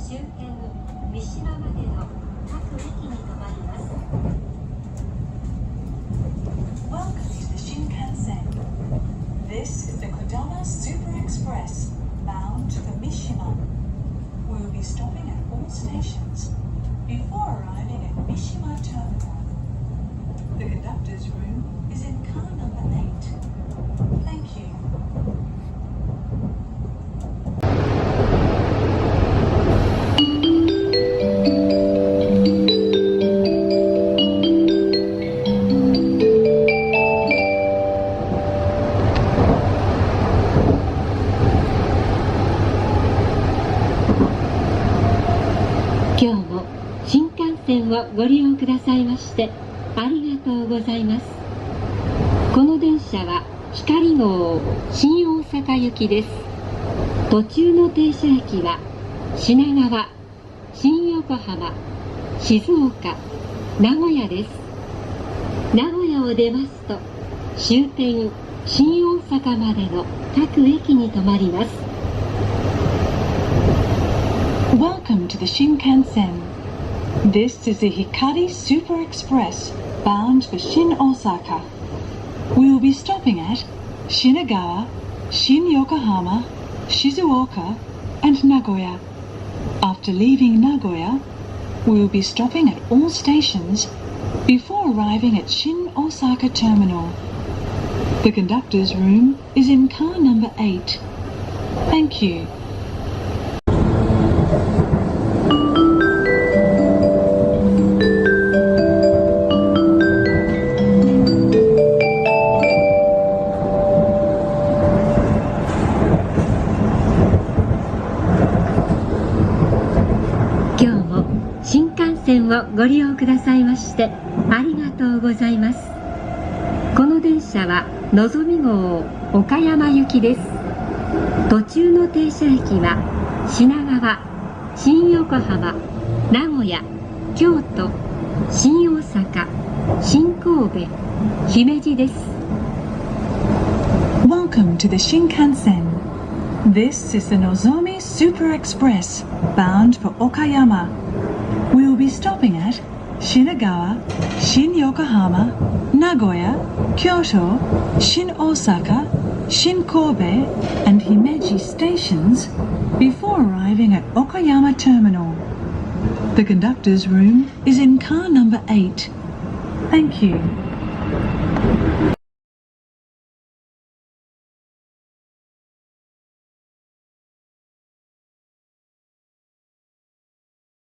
周辺三島までの各駅に停まります。 Welcome to the Shinkansen. This is the Kodama Super Express bound to Mishima. We will be stopping at all stations before arriving at Mishima Terminal. The conductor's room is in car number 8. Thank you. 今日も新幹線をご利用くださいましてありがとうございます。この電車はひかり号新大阪行きです。途中の停車駅は品川、新横浜、静岡、名古屋です。名古屋を出ますと終点新大阪までの各駅に停まります。Welcome to the Shinkansen. This is the Hikari Super Express bound for Shin Osaka. We will be stopping at Shinagawa, Shin Yokohama, Shizuoka, and Nagoya. After leaving Nagoya, we will be stopping at all stations before arriving at Shin Osaka Terminal. The conductor's room is in car number 8. Thank you. をご利用くださいましてありがとうございます。この電車はのぞみ号岡山行きです。途中の停車駅は品川、新横浜、名古屋、京都、新大阪、新神戸、姫路です。 Welcome to the Shinkansen. This is the Nozomi Super Express bound for Okayama. We will be stopping at Shinagawa, Shin Yokohama, Nagoya, Kyoto, Shin Osaka, Shin Kobe, and Himeji stations before arriving at Okayama Terminal. The conductor's room is in car number 8. Thank you.